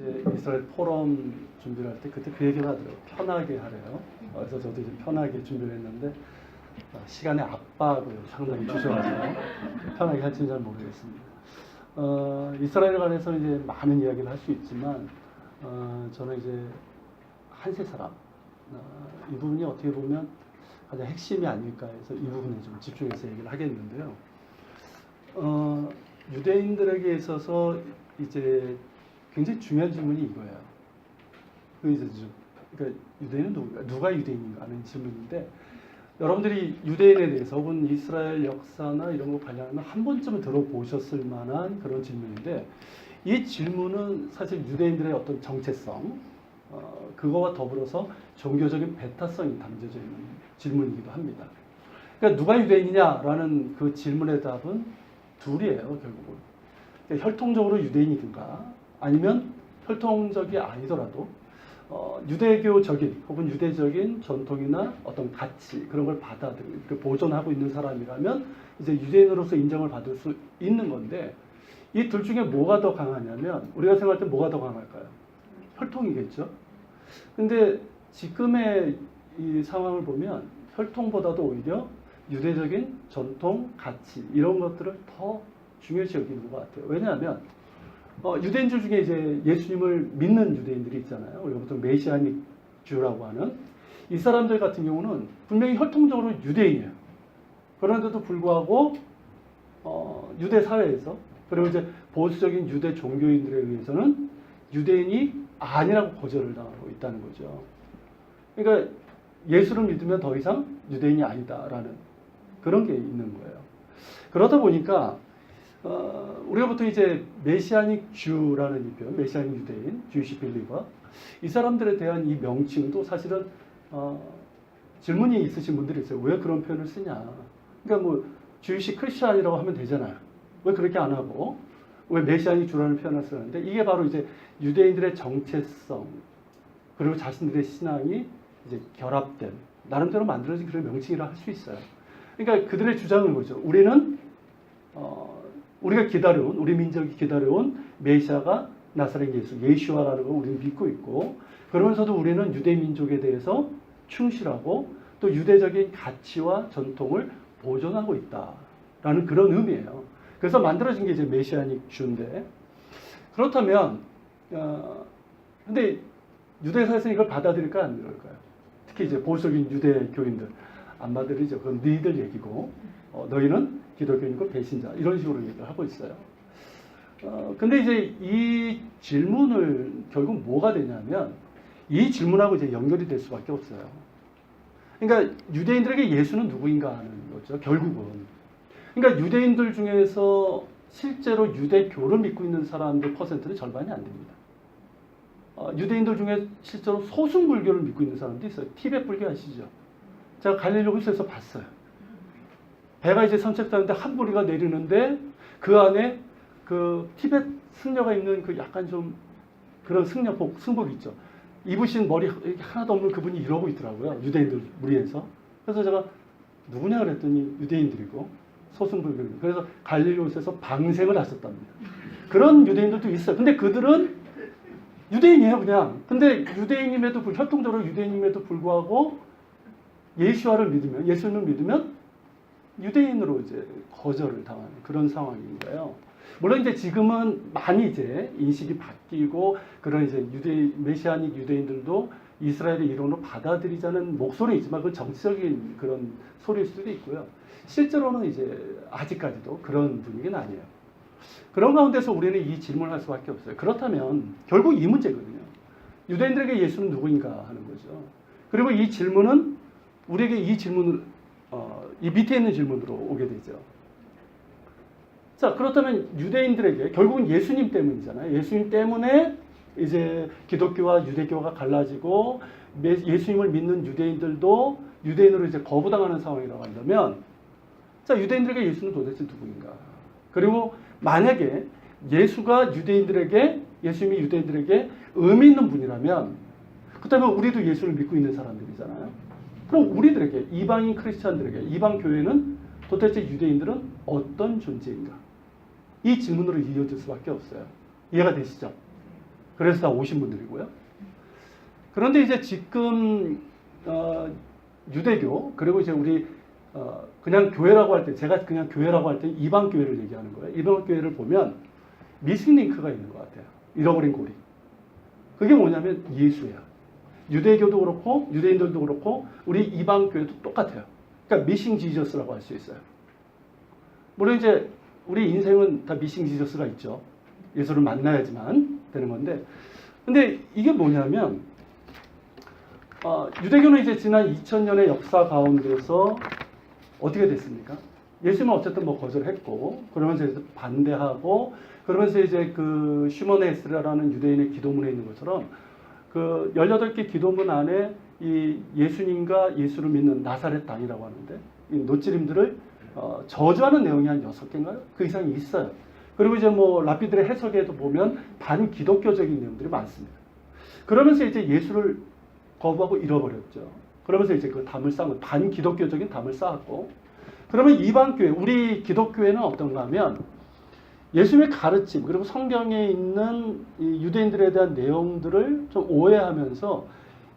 이제 이스라엘 포럼 준비를 할 때 그때 그 얘기를 하더라고요. 편하게 하래요. 그래서 저도 이제 편하게 준비를 했는데 시간의 압박을 상당히 주셔가지고 편하게 할지는 잘 모르겠습니다. 이스라엘에 관해서 이제 많은 이야기를 할 수 있지만 저는 이제 한세 사람 이 부분이 어떻게 보면 가장 핵심이 아닐까 해서 이 부분에 좀 집중해서 얘기를 하겠는데요. 유대인들에게 있어서 이제 굉장히 중요한 질문이 이거예요. 그러니까 유대인은 누가 유대인인가 하는 질문인데, 여러분들이 유대인에 대해서 혹은 이스라엘 역사나 이런 거 관련하면 한 번쯤은 들어보셨을 만한 그런 질문인데, 이 질문은 사실 유대인들의 어떤 정체성, 그거와 더불어서 종교적인 배타성이 담겨져 있는 질문이기도 합니다. 그러니까 누가 유대인이냐라는 그 질문의 답은 둘이에요, 결국은. 그러니까 혈통적으로 유대인이든가 아니면 혈통적이 아니더라도 유대교적인 혹은 유대적인 전통이나 어떤 가치 그런 걸 받아들이고 보존하고 있는 사람이라면 이제 유대인으로서 인정을 받을 수 있는 건데, 이 둘 중에 뭐가 더 강하냐면, 우리가 생각할 때 뭐가 더 강할까요? 혈통이겠죠. 근데 지금의 이 상황을 보면 혈통보다도 오히려 유대적인 전통, 가치 이런 것들을 더 중요시 여기는 것 같아요. 왜냐하면 유대인들 중에 이제 예수님을 믿는 유대인들이 있잖아요. 우리가 보통 메시아닉 주라고 하는 이 사람들 같은 경우는 분명히 혈통적으로 유대인이에요. 그런데도 불구하고 유대 사회에서, 그리고 이제 보수적인 유대 종교인들에 의해서는 유대인이 아니라고 거절을 당하고 있다는 거죠. 그러니까 예수를 믿으면 더 이상 유대인이 아니다라는 그런 게 있는 거예요. 그러다 보니까 우리가 보통 이제 메시아닉 주라는 이 표현, 메시아닉 유대인, 주이시 빌리버, 이 사람들에 대한 이 명칭도 사실은 질문이 있으신 분들이 있어요. 왜 그런 표현을 쓰냐? 그러니까 뭐 주이시 크리스천이라고 하면 되잖아요. 왜 그렇게 안 하고 왜 메시아닉 주라는 표현을 쓰는데, 이게 바로 이제 유대인들의 정체성 그리고 자신들의 신앙이 이제 결합된 나름대로 만들어진 그런 명칭이라 할 수 있어요. 그러니까 그들의 주장은 뭐죠? 우리는 우리가 기다려온, 우리 민족이 기다려온 메시아가 나사렛 예수, 예슈아라는 걸 우리는 믿고 있고, 그러면서도 우리는 유대 민족에 대해서 충실하고 또 유대적인 가치와 전통을 보존하고 있다라는 그런 의미예요. 그래서 만들어진 게 이제 메시아닉 주인데, 그렇다면 근데 유대사에서 이걸 받아들일까 안 받아들일까요? 특히 이제 보수적인 유대 교인들 안 받아들이죠. 그건 너희들 얘기고 너희는 기독교인이고 배신자, 이런 식으로 얘기를 하고 있어요. 근데 이제 이 질문을 결국 뭐가 되냐면, 이 질문하고 이제 연결이 될 수밖에 없어요. 그러니까 유대인들에게 예수는 누구인가 하는 거죠, 결국은. 그러니까 유대인들 중에서 실제로 유대교를 믿고 있는 사람들 퍼센트는 절반이 안 됩니다. 유대인들 중에 실제로 소승불교를 믿고 있는 사람도 있어요. 티베트 불교 아시죠? 제가 갈릴리 호수에서 봤어요. 배가 이제 선착장인데 한 무리가 내리는데 그 안에 그 티베트 승려가 입는 그 약간 좀 그런 승복 있죠. 입으신 머리 하나도 없는 그분이 이러고 있더라고요. 유대인들 무리에서. 그래서 제가 누구냐 그랬더니 유대인들이고 소승불교. 그래서 갈릴리 호수에서 방생을 하셨답니다. 그런 유대인들도 있어요. 근데 그들은 유대인이에요, 그냥. 근데 유대인임에도 혈통적으로 유대인임에도 불구하고 예수를 믿으면 유대인으로 이제 거절을 당하는 그런 상황인 거예요. 물론 이제 지금은 많이 이제 인식이 바뀌고 그런 이제 메시아닉 유대인들도 이스라엘의 일원으로 받아들이자는 목소리 있지만, 그건 정치적인 그런 소리일 수도 있고요. 실제로는 이제 아직까지도 그런 분위기는 아니에요. 그런 가운데서 우리는 이 질문을 할 수밖에 없어요. 그렇다면 결국 이 문제거든요. 유대인들에게 예수는 누구인가 하는 거죠. 그리고 이 질문은 우리에게 이 질문을 이 밑에 있는 질문으로 오게 되죠. 자, 그렇다면 유대인들에게 결국은 예수님 때문이잖아요. 예수님 때문에 이제 기독교와 유대교가 갈라지고 예수님을 믿는 유대인들도 유대인으로 이제 거부당하는 상황이라고 한다면, 자, 유대인들에게 예수는 도대체 누구인가? 그리고 만약에 예수님이 유대인들에게 의미 있는 분이라면, 그렇다면 우리도 예수를 믿고 있는 사람들이잖아요. 그럼 우리들에게, 이방인 크리스찬들에게, 이방 교회는 도대체 유대인들은 어떤 존재인가? 이 질문으로 이어질 수밖에 없어요. 이해가 되시죠? 그래서 다 오신 분들이고요. 그런데 이제 지금 유대교 그리고 이제 우리 그냥 교회라고 할 때 제가 그냥 교회라고 할 때 이방 교회를 얘기하는 거예요. 이방 교회를 보면 미싱 링크가 있는 것 같아요. 잃어버린 고리. 그게 뭐냐면 예수예요. 유대교도 그렇고 유대인들도 그렇고 우리 이방 교회도 똑같아요. 그러니까 미싱 지저스라고 할 수 있어요. 물론 이제 우리 인생은 다 미싱 지저스가 있죠. 예수를 만나야지만 되는 건데, 근데 이게 뭐냐면 유대교는 이제 지난 2000년의 역사 가운데서 어떻게 됐습니까? 예수님은 어쨌든 뭐 거절했고, 그러면서 이제 반대하고, 그러면서 이제 그 슈먼 에스라라는 유대인의 기도문에 있는 것처럼 그 18개 기도문 안에 이 예수님과 예수를 믿는 나사렛 당이라고 하는데 이 노찌림들을 저주하는 내용이 한 6개인가요? 그 이상이 있어요. 그리고 이제 뭐 랍비들의 해석에도 보면 반기독교적인 내용들이 많습니다. 그러면서 이제 예수를 거부하고 잃어버렸죠. 그러면서 이제 그 담을 쌓은 반기독교적인 담을 쌓았고, 그러면 이방교회, 우리 기독교회는 어떤가 하면 예수님의 가르침 그리고 성경에 있는 이 유대인들에 대한 내용들을 좀 오해하면서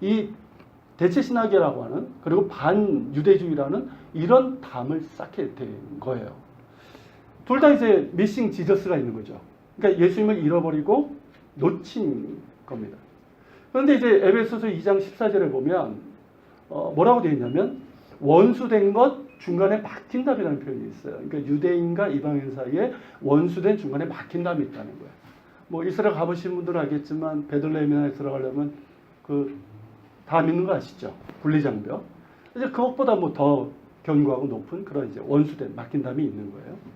이 대체신학이라고 하는 그리고 반유대주의라는 이런 담을 쌓게 된 거예요. 둘 다 이제 미싱 지저스가 있는 거죠. 그러니까 예수님을 잃어버리고 놓친 겁니다. 그런데 이제 에베소서 2장 14절에 보면 뭐라고 되어 있냐면 원수된 것 중간에 막힌담이라는 표현이 있어요. 그러니까 유대인과 이방인 사이에 원수된 중간에 막힌담이 있다는 거예요. 뭐 이스라엘 가보신 분들은 알겠지만 베들레헴이나 들어가려면 그 다 믿는 거 아시죠? 분리장벽. 이제 그것보다 뭐 더 견고하고 높은 그런 이제 원수된 막힌담이 있는 거예요.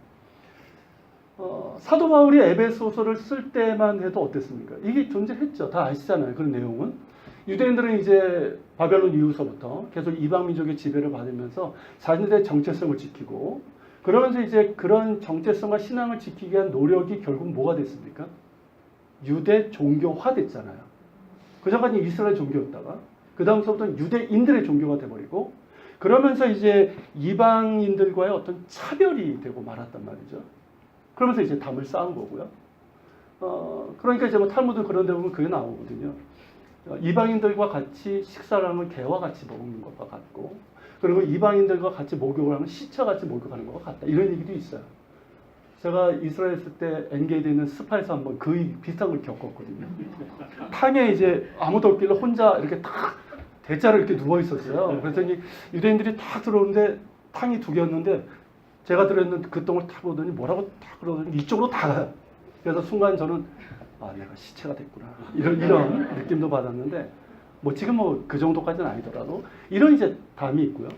사도 바울이 에베소서를 쓸 때만 해도 어땠습니까? 이게 존재했죠. 다 아시잖아요. 그런 내용은. 유대인들은 이제 바벨론 이후서부터 계속 이방 민족의 지배를 받으면서 자신들의 정체성을 지키고, 그러면서 이제 그런 정체성과 신앙을 지키기 위한 노력이 결국 뭐가 됐습니까? 유대 종교화 됐잖아요. 그 전까지 이스라엘 종교였다가 그 다음서부터는 유대인들의 종교가 돼버리고, 그러면서 이제 이방인들과의 어떤 차별이 되고 말았단 말이죠. 그러면서 이제 담을 쌓은 거고요. 그러니까 이제 뭐 탈무드 그런 데 보면 그게 나오거든요. 이방인들과 같이 식사를 하면 개와 같이 먹는 것과 같고, 그리고 이방인들과 같이 목욕을 하면 시체같이 목욕하는 것과 같다. 이런 얘기도 있어요. 제가 이스라엘 있을 때 엔게이드에 있는 스파에서 한번 그 비슷한 걸 겪었거든요. 탕에 이제 아무도 없길래 혼자 이렇게 탁 대자로 이렇게 누워 있었어요. 그랬더니 유대인들이 탁 들어오는데 탕이 2개였는데 제가 들어있는 그 똥을 탁 보더니 뭐라고 탁 그러더니 이쪽으로 다 가요. 그래서 순간 저는 내가 시체가 됐구나 이런 느낌도 받았는데, 뭐 지금 뭐 그 정도까지는 아니더라도 이런 이제 담이 있고요.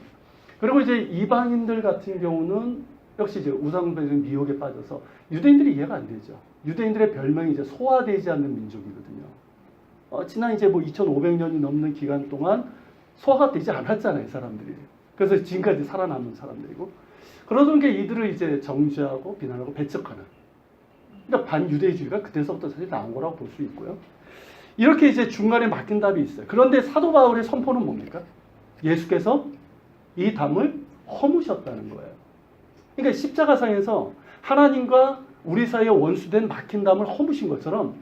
그리고 이제 이방인들 같은 경우는 역시 이제 우상숭배적인 미혹에 빠져서 유대인들이 이해가 안 되죠. 유대인들의 별명이 이제 소화되지 않는 민족이거든요. 지난 이제 뭐 2,500년이 넘는 기간 동안 소화가 되지 않았잖아요, 사람들이. 그래서 지금까지 살아남은 사람들이고, 그러던 게 이들을 이제 정죄하고 비난하고 배척하는. 그러니까 반유대주의가 그때서부터 사실 나온 거라고 볼 수 있고요. 이렇게 이제 중간에 막힌 답이 있어요. 그런데 사도 바울의 선포는 뭡니까? 예수께서 이 담을 허무셨다는 거예요. 그러니까 십자가상에서 하나님과 우리 사이에 원수된 막힌 담을 허무신 것처럼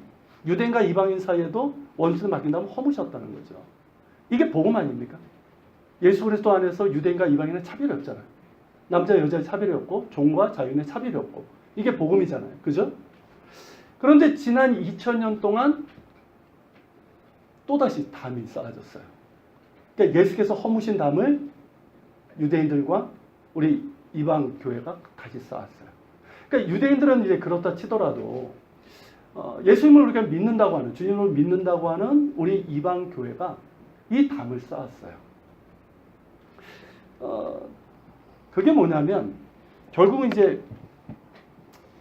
유대인과 이방인 사이에도 원수된 막힌 담을 허무셨다는 거죠. 이게 복음 아닙니까? 예수 그리스도 안에서 유대인과 이방인은 차별이 없잖아요. 남자 여자의 차별이 없고 종과 자유인의 차별이 없고, 이게 복음이잖아요. 그죠? 그런데 지난 2000년 동안 또다시 담이 쌓아졌어요. 그러니까 예수께서 허무신 담을 유대인들과 우리 이방 교회가 다시 쌓았어요. 그러니까 유대인들은 이제 그렇다 치더라도 예수님을 우리가 믿는다고 하는, 주님을 믿는다고 하는 우리 이방 교회가 이 담을 쌓았어요. 그게 뭐냐면 결국은 이제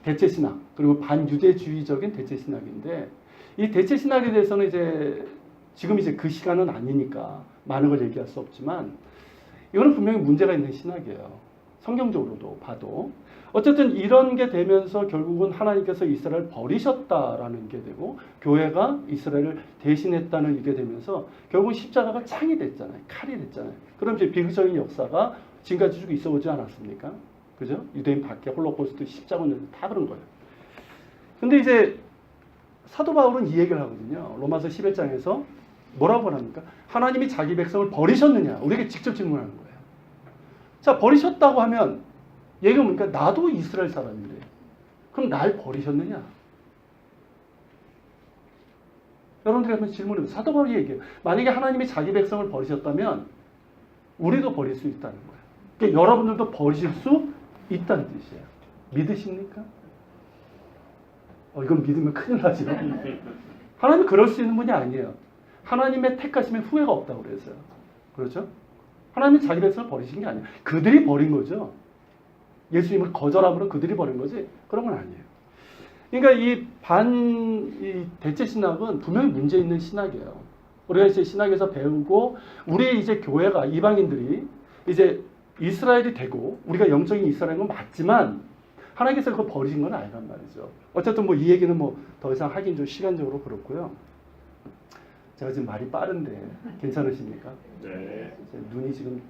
대체신학, 그리고 반유대주의적인 대체신학인데, 이 대체신학에 대해서는 이제 지금 이제 그 시간은 아니니까 많은 걸 얘기할 수 없지만, 이거는 분명히 문제가 있는 신학이에요. 성경적으로도 봐도. 어쨌든 이런 게 되면서 결국은 하나님께서 이스라엘을 버리셨다라는 게 되고, 교회가 이스라엘을 대신했다는 이게 되면서 결국은 십자가가 창이 됐잖아요. 칼이 됐잖아요. 그럼 이제 비극적인 역사가 지금까지 쭉 있어 오지 않았습니까? 그죠? 유대인 밖에 홀로코스트, 십자가는 다 그런 거예요. 근데 이제 사도 바울은 이 얘기를 하거든요. 로마서 11장에서 뭐라고 합니까? 하나님이 자기 백성을 버리셨느냐? 우리에게 직접 질문하는 거예요. 자, 버리셨다고 하면 얘기가 뭡니까? 나도 이스라엘 사람인데 그럼 날 버리셨느냐? 여러분들이 한번 질문해보세요. 사도 바울이 얘기해요. 만약에 하나님이 자기 백성을 버리셨다면 우리도 버릴 수 있다는 거예요. 그러니까 여러분들도 버리실 수 있다는 뜻이에요. 믿으십니까? 이건 믿으면 큰일 나죠. 하나님은 그럴 수 있는 분이 아니에요. 하나님의 택하시면 후회가 없다고 그랬어요. 그렇죠? 하나님이 자기 백성을 버리신 게 아니에요. 그들이 버린 거죠. 예수님을 거절함으로 그들이 버린 거지 그런 건 아니에요. 그러니까 이 대체 신학은 분명히 문제 있는 신학이에요. 우리가 이제 신학에서 배우고 우리 이제 교회가 이방인들이 이제 이스라엘이 되고 우리가 영적인 이스라엘인 건 맞지만 하나님께서 그걸 버리신 건 아니란 말이죠. 어쨌든 뭐 이 얘기는 뭐 더 이상 하긴 좀 시간적으로 그렇고요. 제가 지금 말이 빠른데 괜찮으십니까? 네. 눈이 지금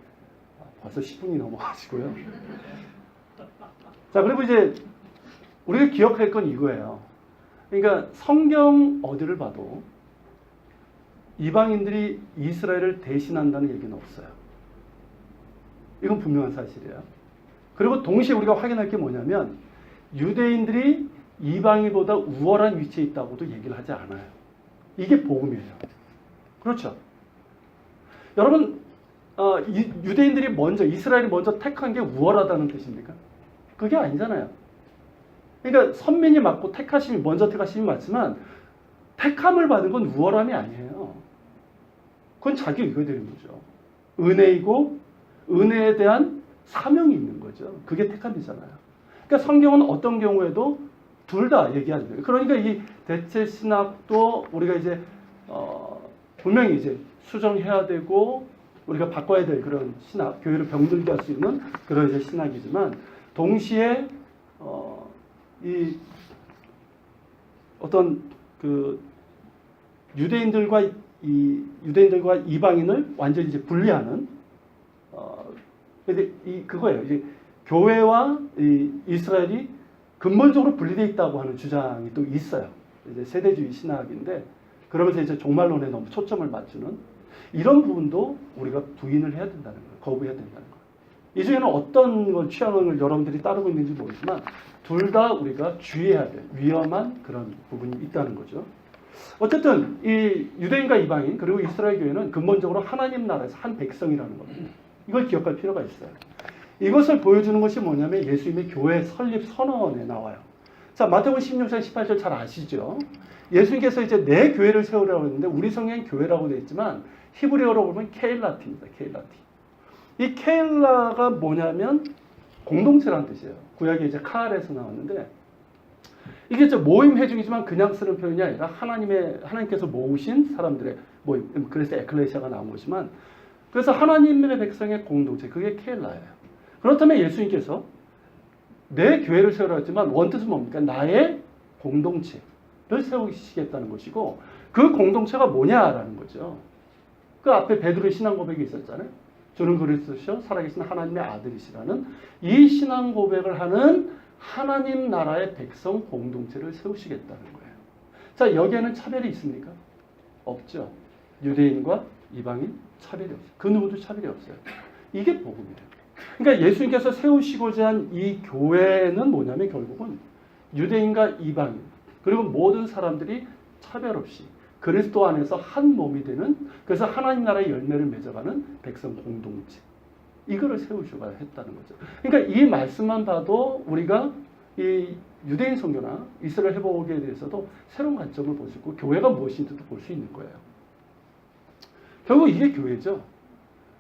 벌써 10분이 넘어가지고요. 자, 그리고 이제 우리가 기억할 건 이거예요. 그러니까 성경 어디를 봐도 이방인들이 이스라엘을 대신한다는 얘기는 없어요. 이건 분명한 사실이에요. 그리고 동시에 우리가 확인할 게 뭐냐면 유대인들이 이방인보다 우월한 위치에 있다고도 얘기를 하지 않아요. 이게 복음이에요. 그렇죠? 여러분, 유대인들이 먼저, 이스라엘이 먼저 택한 게 우월하다는 뜻입니까? 그게 아니잖아요. 그러니까 선민이 맞고 택하심이, 먼저 택하심이 맞지만 택함을 받은 건 우월함이 아니에요. 그건 자기 의거되는 거죠. 은혜이고 은혜에 대한 사명이 있는 거죠. 그게 택함이잖아요. 그러니까 성경은 어떤 경우에도 둘 다 얘기하는 거예요. 그러니까 이 대체 신학도 우리가 이제 분명히 이제 수정해야 되고 우리가 바꿔야 될 그런 신학, 교회를 병들게 할 수 있는 그런 이제 신학이지만 동시에 이 어떤 그 유대인들과 이방인을 완전히 이제 분리하는 근데 그거예요. 이제 교회와 이스라엘이 근본적으로 분리되어 있다고 하는 주장이 또 있어요. 이제 세대주의 신학인데 그러면서 이제 종말론에 너무 초점을 맞추는 이런 부분도 우리가 부인을 해야 된다는 거예요. 거부해야 된다는 거예요. 이 중에는 어떤 걸 취향을 여러분들이 따르고 있는지 모르지만 둘 다 우리가 주의해야 될 위험한 그런 부분이 있다는 거죠. 어쨌든 이 유대인과 이방인 그리고 이스라엘 교회는 근본적으로 하나님 나라에서 한 백성이라는 겁니다. 이걸 기억할 필요가 있어요. 이것을 보여주는 것이 뭐냐면 예수님의 교회 설립 선언에 나와요. 자, 마태복음 16장 18절 잘 아시죠? 예수님께서 이제 내 교회를 세우라고 했는데 우리 성경엔 교회라고 되어 있지만 히브리어로 보면 케일라티입니다. 케일라티. 이 케일라가 뭐냐면 공동체라는 뜻이에요. 구약에 이제 카알에서 나왔는데 이게 이제 모임 회중이지만 그냥 쓰는 표현이 아니라 하나님께서 모으신 사람들의 모임. 그래서 에클레시아가 나온 것이지만 그래서 하나님의 백성의 공동체 그게 케일라예요. 그렇다면 예수님께서 내 교회를 세우라 했지만 원뜻은 뭡니까? 나의 공동체를 세우시겠다는 것이고 그 공동체가 뭐냐라는 거죠. 그 앞에 베드로의 신앙 고백이 있었잖아요. 주는 그리스도시요 살아계신 하나님의 아들이시라는 이 신앙 고백을 하는 하나님 나라의 백성 공동체를 세우시겠다는 거예요. 자, 여기에는 차별이 있습니까? 없죠. 유대인과 이방인 차별이 없어요. 그 누구도 차별이 없어요. 이게 복음이에요. 그러니까 예수님께서 세우시고자 한 이 교회는 뭐냐면 결국은 유대인과 이방인 그리고 모든 사람들이 차별 없이 그리스도 안에서 한 몸이 되는 그래서 하나님 나라의 열매를 맺어가는 백성 공동체 이거를 세우시고자 했다는 거죠. 그러니까 이 말씀만 봐도 우리가 이 유대인 선교나 이스라엘 회복에 대해서도 새로운 관점을 볼 수 있고 교회가 무엇인지도 볼 수 있는 거예요. 결국 이게 교회죠.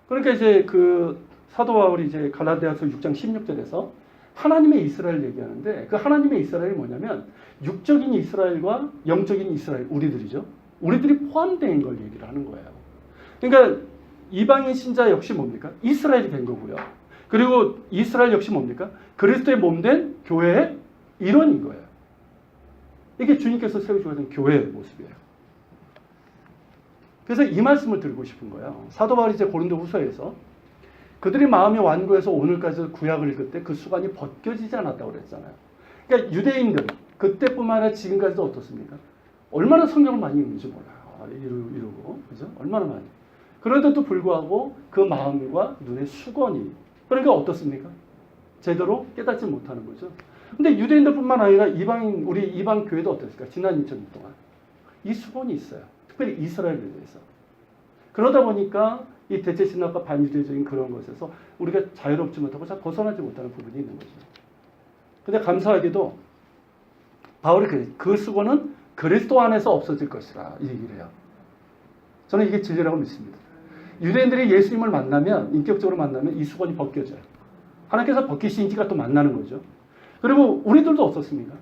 그러니까 이제 그 사도 바울이 이제 갈라디아서 6장 16절에서 하나님의 이스라엘 얘기하는데 그 하나님의 이스라엘이 뭐냐면 육적인 이스라엘과 영적인 이스라엘 우리들이죠. 우리들이 포함된 걸 얘기를 하는 거예요. 그러니까 이방인 신자 역시 뭡니까? 이스라엘이 된 거고요. 그리고 이스라엘 역시 뭡니까? 그리스도의 몸된 교회의 일원인 거예요. 이게 주님께서 세우시고 있는 교회의 모습이에요. 그래서 이 말씀을 드리고 싶은 거예요. 사도 바울이 이제 고린도 후서에서 그들이 마음이 완고해서 오늘까지 구약을 읽을 때 그 수관이 벗겨지지 않았다고 그랬잖아요. 그러니까 유대인들 그때뿐만 아니라 지금까지도 어떻습니까? 얼마나 성경을 많이 읽는지 몰라요. 이러고 그죠? 얼마나 많이. 그런데도 불구하고 그 마음과 눈의 수건이 그러니까 어떻습니까? 제대로 깨닫지 못하는 거죠. 근데 유대인들뿐만 아니라 우리 이방 교회도 어땠을까? 지난 2000년 동안 이 수건이 있어요. 특별히 이스라엘에 대해서. 그러다 보니까 이 대체 신학과 반유대적인 그런 것에서 우리가 자유롭지 못하고 잘 벗어나지 못하는 부분이 있는 거죠. 근데 감사하게도 바울이 그 수건은 그리스도 안에서 없어질 것이라 이 얘기를 해요. 저는 이게 진리라고 믿습니다. 유대인들이 예수님을 만나면 인격적으로 만나면 이 수건이 벗겨져요. 하나님께서 벗기시니까 또 만나는 거죠. 그리고 우리들도 어떻습니까?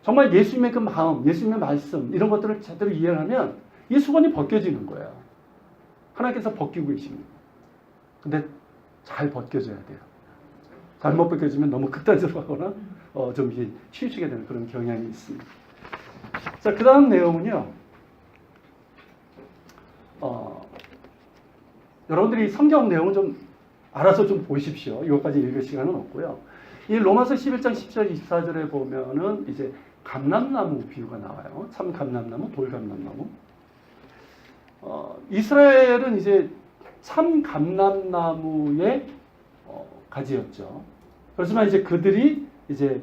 정말 예수님의 그 마음, 예수님의 말씀 이런 것들을 제대로 이해를 하면 이 수건이 벗겨지는 거예요. 하나님께서 벗기고 계십니다. 근데 잘 벗겨져야 돼요. 잘못 벗겨지면 너무 극단적으로 하거나 좀 이게 치우치게 되는 그런 경향이 있습니다. 자, 그 다음 내용은요. 여러분들이 성경 내용을 좀 알아서 좀 보십시오. 이것까지 읽을 시간은 없고요. 이 로마서 11장 10절 24절에 보면은 이제 감람나무 비유가 나와요. 참 감람나무, 돌 감람나무. 이스라엘은 이제 참 감람나무의 가지였죠. 그렇지만 이제 그들이 이제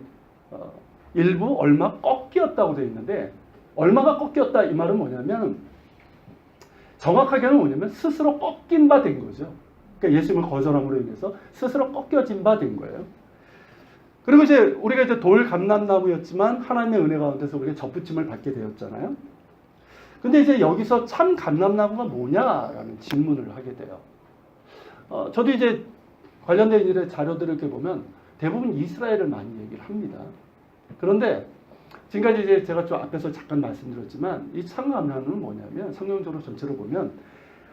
일부 얼마 꺾였다고 되어 있는데 얼마가 꺾였다 이 말은 뭐냐면 정확하게는 뭐냐면 스스로 꺾인 바 된 거죠. 그러니까 예수님을 거절함으로 인해서 스스로 꺾여진 바 된 거예요. 그리고 이제 우리가 이제 돌 감람나무였지만 하나님의 은혜 가운데서 우리가 접붙임을 받게 되었잖아요. 근데 이제 여기서 참 감람나무가 뭐냐라는 질문을 하게 돼요. 저도 이제 관련된 일의 자료들을 이렇게 보면 대부분 이스라엘을 많이 얘기를 합니다. 그런데 지금까지 이제 제가 좀 앞에서 잠깐 말씀드렸지만 이 참 감람나무는 뭐냐면 성경적으로 전체로 보면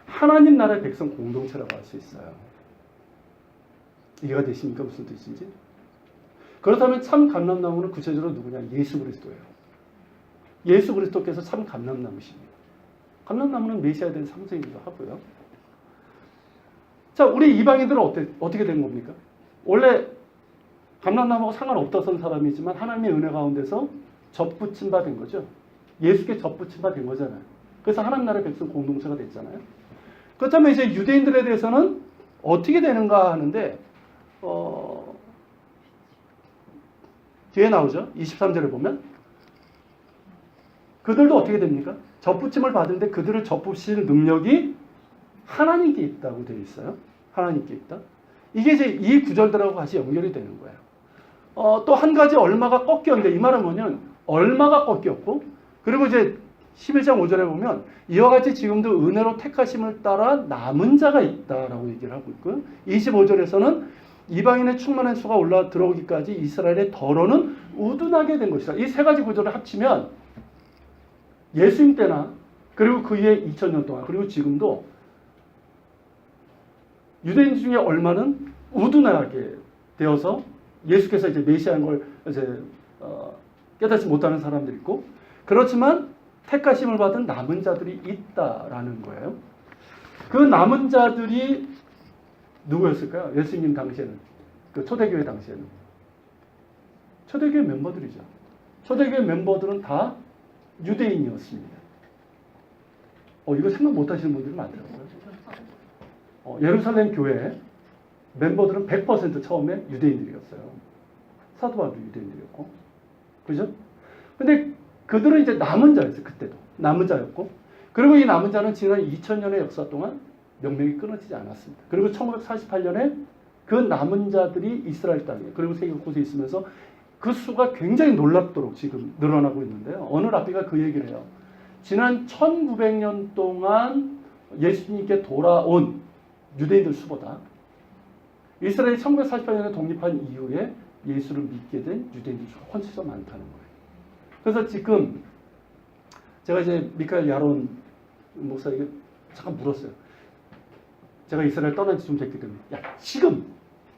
하나님 나라의 백성 공동체라고 할 수 있어요. 이해가 되십니까? 무슨 뜻인지? 그렇다면 참 감람나무는 구체적으로 누구냐? 예수 그리스도예요. 예수 그리스도께서 참 감람나무십니다. 감람나무는 메시아에 대한 상징이기도 하고요. 자, 우리 이방인들은 어떻게 된 겁니까? 원래 감람나무하고 상관없던 사람이지만 하나님의 은혜 가운데서 접붙임 바 된 거죠. 예수께 접붙임 바 된 거잖아요. 그래서 하나님 나라의 백성 공동체가 됐잖아요. 그렇다면 이제 유대인들에 대해서는 어떻게 되는가 하는데 뒤에 나오죠. 23절에 보면 그들도 어떻게 됩니까? 접붙임을 받은데 그들을 접붙일 능력이 하나님께 있다고 되어 있어요. 하나님께 있다. 이게 이제 이 구절들하고 같이 연결이 되는 거예요. 또 한 가지 얼마가 꺾였는데 이 말은 뭐냐면 얼마가 꺾였고 그리고 이제 11장 5절에 보면 이와 같이 지금도 은혜로 택하심을 따라 남은 자가 있다라고 얘기를 하고 있고요. 25절에서는 이방인의 충만한 수가 올라 들어오기까지 이스라엘의 더러는 우둔하게 된 것이다. 이 세 가지 구절을 합치면 예수님 때나 그리고 그 이후에 2000년 동안 그리고 지금도 유대인 중에 얼마는 우둔하게 되어서 예수께서 이제 메시아인 걸 이제 깨닫지 못하는 사람들이 있고 그렇지만 택하심을 받은 남은 자들이 있다라는 거예요. 그 남은 자들이 누구였을까요? 예수님 당시에는 그 초대교회 당시에는 초대교회 멤버들이죠. 초대교회 멤버들은 다 유대인이었습니다. 이거 생각 못하시는 분들이 많더라고요. 예루살렘 교회 멤버들은 100% 처음에 유대인들이었어요. 사도 바울도 유대인들이었고, 그죠? 근데 그들은 이제 남은 자였어요. 그때도 남은 자였고, 그리고 이 남은 자는 지난 2000년의 역사 동안 명맥이 끊어지지 않았습니다. 그리고 1948년에 그 남은 자들이 이스라엘 땅에 그리고 세계 곳에 있으면서 그 수가 굉장히 놀랍도록 지금 늘어나고 있는데요. 어느 랍비가 그 얘기를 해요. 지난 1900년 동안 예수님께 돌아온 유대인들 수보다 이스라엘이 1948년에 독립한 이후에 예수를 믿게 된 유대인들 수가 훨씬 더 많다는 거예요. 그래서 지금 제가 이제 미카엘 야론 목사에게 잠깐 물었어요. 제가 이스라엘 떠난 지 좀 됐기 때문에 야 지금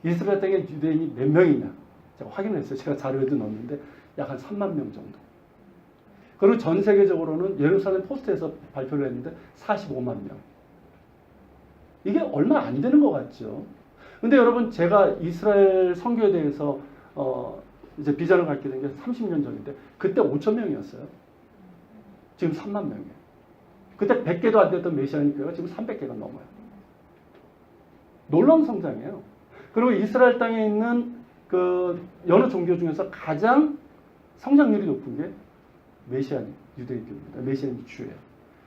이스라엘 땅에 유대인이 몇 명이냐 제가 확인했어요. 제가 자료에도 넣었는데 약 한 3만 명 정도. 그리고 전 세계적으로는 예루살렘 포스트에서 발표를 했는데 45만 명. 이게 얼마 안 되는 것 같죠. 근데 여러분 제가 이스라엘 선교에 대해서 이제 비전을 갖게 된 게 30년 전인데 그때 5천 명이었어요. 지금 3만 명이에요. 그때 100개도 안 됐던 메시아닉 교회가 지금 300개가 넘어요. 놀라운 성장이에요. 그리고 이스라엘 땅에 있는 그 여러 종교 중에서 가장 성장률이 높은 게 메시아닉 유대교입니다. 메시아닉 주예요.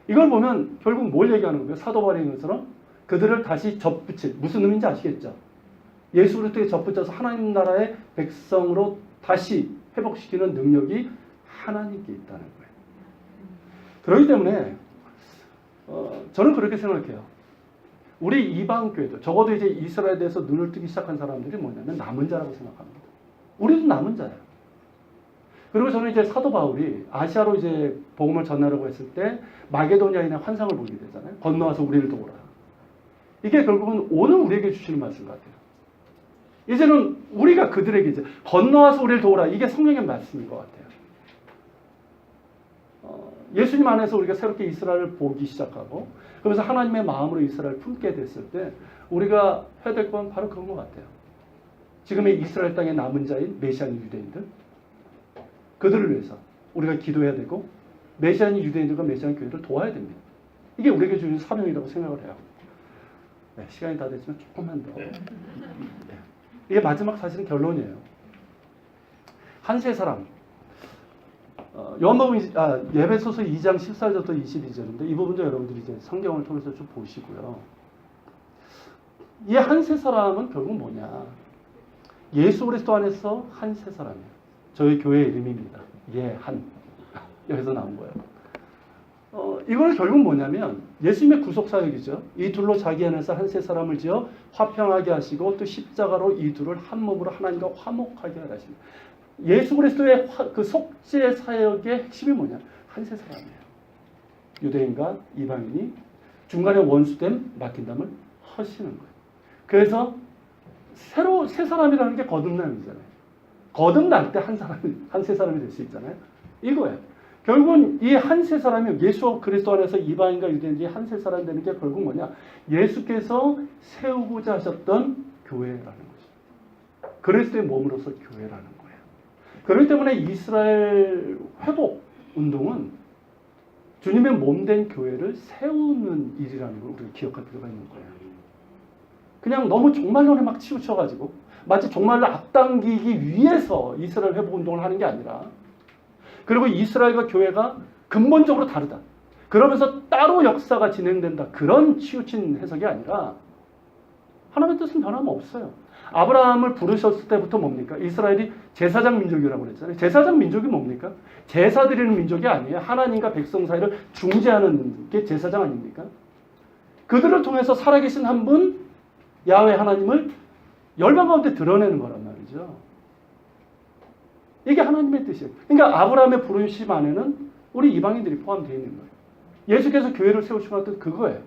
이걸 보면 결국 뭘 얘기하는 거예요? 사도 바울의 것처럼 그들을 다시 접붙일, 무슨 의미인지 아시겠죠? 예수 그리스도에 접붙여서 하나님 나라의 백성으로 다시 회복시키는 능력이 하나님께 있다는 거예요. 그렇기 때문에 저는 그렇게 생각해요. 우리 이방 교회도 적어도 이제 이스라엘에 대해서 눈을 뜨기 시작한 사람들이 뭐냐면 남은 자라고 생각합니다. 우리도 남은 자예요. 그리고 저는 이제 사도 바울이 아시아로 이제 복음을 전하려고 했을 때 마게도냐인의 환상을 보게 되잖아요. 건너와서 우리를 도우라. 이게 결국은 오늘 우리에게 주시는 말씀 같아요. 이제는 우리가 그들에게 이제 건너와서 우리를 도우라. 이게 성령의 말씀인 것 같아요. 예수님 안에서 우리가 새롭게 이스라엘을 보기 시작하고 그러면서 하나님의 마음으로 이스라엘을 품게 됐을 때 우리가 해야 될 건 바로 그런 것 같아요. 지금의 이스라엘 땅의 남은 자인 메시아닉 유대인들 그들을 위해서 우리가 기도해야 되고 메시아닉 유대인들과 메시아닉 교회를 도와야 됩니다. 이게 우리에게 주는 사명이라고 생각을 해요. 네, 시간이 다 됐지만 조금만 더. 네. 이게 마지막 사실은 결론이에요. 한 세 사람. 요한복음 에베소서 2장 14절부터 22절인데 이 부분도 여러분들이 이제 성경을 통해서 좀 보시고요. 이 한 세 사람은 결국 뭐냐? 예수 그리스도 안에서 한 세 사람이에요. 저희 교회 이름입니다. 한 여기서 나온 거예요. 이걸 결국 뭐냐면 예수님의 구속 사역이죠. 이 둘로 자기 안에서 한 세 사람을 지어 화평하게 하시고 또 십자가로 이 둘을 한 몸으로 하나님과 화목하게 하십니다. 예수 그리스도의 그 속죄 사역의 핵심이 뭐냐? 한 세 사람이에요. 유대인과 이방인이 중간에 원수됨 맡긴담을 하시는 거예요. 그래서 새로 세 사람이라는 게 거듭남이잖아요. 거듭날 때 한 세 사람이 될 수 있잖아요. 이거예요. 결국은 이 한 세 사람이 예수 그리스도 안에서 이방인과 유대인이 한 세 사람이 되는 게 결국 뭐냐? 예수께서 세우고자 하셨던 교회라는 거죠. 그리스도의 몸으로서 교회라는 거예요. 그렇기 때문에 이스라엘 회복 운동은 주님의 몸된 교회를 세우는 일이라는 걸 우리가 기억할 필요가 있는 거예요. 그냥 너무 종말론에 막 치우쳐가지고 마치 종말을 앞당기기 위해서 이스라엘 회복 운동을 하는 게 아니라 그리고 이스라엘과 교회가 근본적으로 다르다. 그러면서 따로 역사가 진행된다. 그런 치우친 해석이 아니라 하나님의 뜻은 변함없어요. 아브라함을 부르셨을 때부터 뭡니까? 이스라엘이 제사장 민족이라고 그랬잖아요. 제사장 민족이 뭡니까? 제사 드리는 민족이 아니에요. 하나님과 백성 사이를 중재하는 게 제사장 아닙니까? 그들을 통해서 살아계신 한 분, 야훼 하나님을 열방 가운데 드러내는 거란 말이죠. 이게 하나님의 뜻이에요. 그러니까 아브라함의 부르심 안에는 우리 이방인들이 포함되어 있는 거예요. 예수께서 교회를 세우시고 한 뜻 그거예요.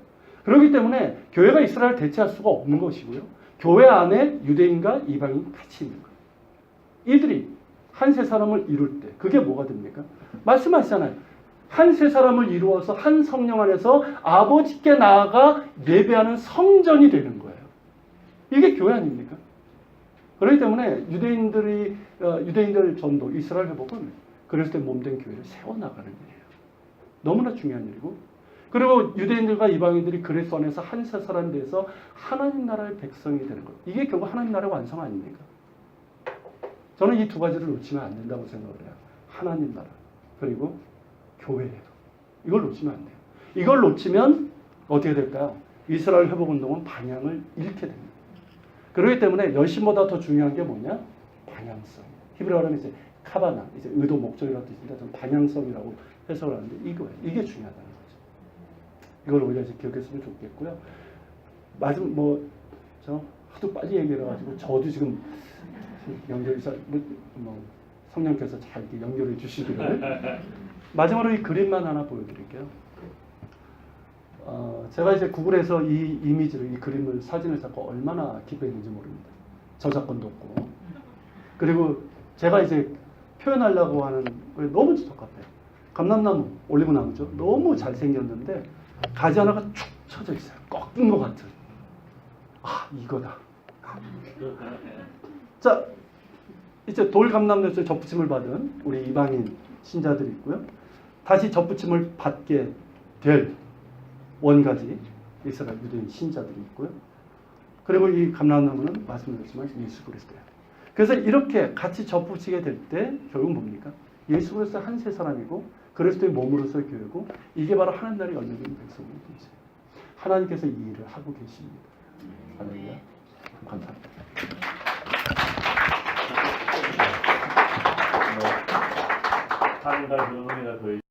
그렇기 때문에 교회가 이스라엘을 대체할 수가 없는 것이고요. 교회 안에 유대인과 이방인이 같이 있는 거예요. 이들이 한 세 사람을 이룰 때 그게 뭐가 됩니까? 말씀하시잖아요. 한 세 사람을 이루어서 한 성령 안에서 아버지께 나아가 예배하는 성전이 되는 거예요. 이게 교회 아닙니까? 그렇기 때문에 유대인들 전도, 이스라엘 회복은 그리스도의 몸된 교회를 세워나가는 일이에요. 너무나 중요한 일이고 그리고 유대인들과 이방인들이 그리스도 안에서 한 세 사람이 돼서 하나님 나라의 백성이 되는 거예요. 이게 결국 하나님 나라의 완성 아닙니까? 저는 이 두 가지를 놓치면 안 된다고 생각을 해요. 하나님 나라 그리고 교회예요. 이걸 놓치면 안 돼요. 이걸 놓치면 어떻게 될까요? 이스라엘 회복운동은 방향을 잃게 됩니다. 그렇기 때문에 열심보다 더 중요한 게 뭐냐? 방향성. 히브리어로 이제 카바나, 이제 의도 목적이라는 뜻인데 저는 방향성이라고 해석을 하는데 이거예요. 이게 중요하다는 거죠. 이걸 우리가 이제 기억했으면 좋겠고요. 마지막 저 하도 빨리 얘기해가지고 저도 지금 연결이 잘 성령께서 잘 연결해 주시기를. 마지막으로 이 그림만 하나 보여드릴게요. 제가 이제 구글에서 이 이미지를, 이 그림을, 사진을 잡고 얼마나 기뻐했는지 모릅니다. 저작권도 없고. 그리고 제가 이제 표현하려고 하는 거 너무 적합해요. 감람나무, 올리브나무죠. 너무 잘생겼는데 가지 하나가 축 쳐져 있어요. 꺾인 것 같은. 아, 이거다. 자, 이제 돌감람나무에 접붙임을 받은 우리 이방인 신자들이 있고요. 다시 접붙임을 받게 될 원가지 이스라엘 유대인 신자들이 있고요. 그리고 이 감람나무는 말씀드렸지만 예수 그리스도예요. 그래서 이렇게 같이 접붙이게 될 때 결국 뭡니까? 예수 그리스도 한 세 사람이고 그리스도의 몸으로서의 교회고 이게 바로 하나님 나라에 열려있는 백성의 문제예요. 하나님께서 이 일을 하고 계십니다. 할렐루야. 감사합니다. 하나님과 그 은혜가 더해